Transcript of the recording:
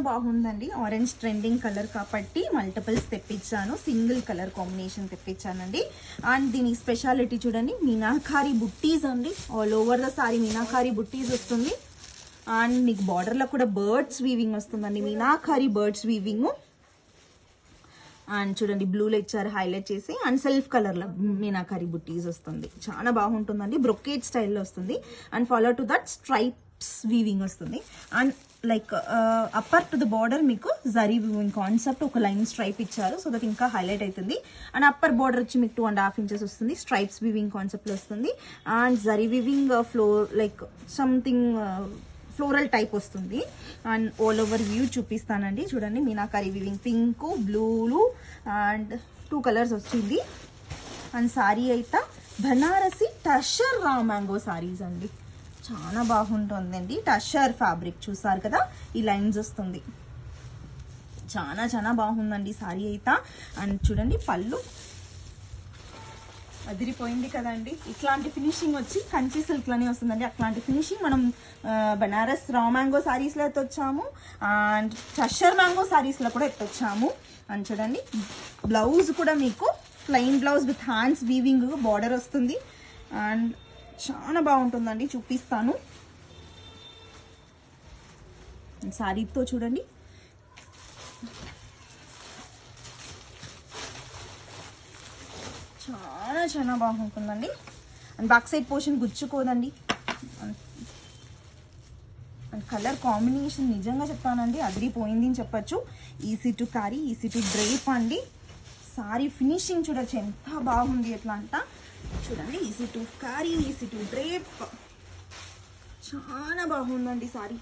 బాగుందండి. Orange trending colour కాబట్టి multiples తెప్పించాను, సింగిల్ కలర్ కాంబినేషన్ తెప్పించానండి. అండ్ దీని స్పెషాలిటీ చూడండి, మీనాకారి బుట్టీస్ అండి. All over the sari meenakari butties వస్తుంది. అండ్ మీకు బార్డర్లో కూడా బర్డ్స్ వీవింగ్ వస్తుందండి, మీనాకారి బర్డ్స్ వీవింగ్. అండ్ చూడండి బ్లూలో ఇచ్చారు హైలైట్ చేసి. అండ్ సెల్ఫ్ కలర్లో మీనాకారి బుట్టీస్ వస్తుంది, చాలా బాగుంటుందండి. బ్రొకేట్ స్టైల్లో వస్తుంది. And follow to that stripes weaving వస్తుంది. And like upper to the border మీకు జరీ వీవింగ్ కాన్సెప్ట్, ఒక లైన్ స్ట్రైప్ ఇచ్చారు సో దట్ ఇంకా హైలైట్ అవుతుంది. అండ్ అప్పర్ బార్డర్ వచ్చి మీకు 2.5 inches వస్తుంది, స్ట్రైప్స్ వీవింగ్ కాన్సెప్ట్లో వస్తుంది. And zari weaving floor like something floral type వస్తుంది. అండ్ ఆల్ ఓవర్ వ్యూ చూపిస్తానండి. చూడండి మీనాకారి వీవింగ్ పింక్, బ్లూలు అండ్ 2 కలర్స్ వచ్చింది. అండ్ సారీ అయితే బనారసి టషర్ రా మ్యాంగో సారీస్ అండి, చాలా బాగుంటుందండి. టషర్ ఫ్యాబ్రిక్ చూసారు కదా, ఈ లైన్స్ వస్తుంది, చాలా చాలా బాగుందండి సారీ అయితే. అండ్ చూడండి పళ్ళు అదిరిపోయింది కదండి. ఇట్లాంటి ఫినిషింగ్ వచ్చి కంచి సిల్క్ లోనే వస్తుందండి. అట్లాంటి ఫినిషింగ్ మనం బనారస్ రా మ్యాంగో సారీస్లో ఎత్తొచ్చాము, అండ్ టషర్ మ్యాంగో సారీస్లో కూడా ఎత్తొచ్చాము. అండ్ చూడండి బ్లౌజ్ కూడా మీకు plain blouse with hands weaving border వస్తుంది. అండ్ చాలా బాగుంటుందండి, చూపిస్తాను. సారీతో చూడండి చాలా చాలా బాగుంటుందండి. అండ్ బ్యాక్ సైడ్ పోర్షన్ గుచ్చుకోదండి. అండ్ కలర్ కాంబినేషన్ నిజంగా చెప్తానండి అదిరిపోయింది అని చెప్పచ్చు. Easy to carry, easy to drape అండి. సారీ ఫినిషింగ్ చూడొచ్చు ఎంత బాగుంది ఎట్లా అంట. చూడండి easy to carry, easy to drape, చాలా బాగుందండి సారీ.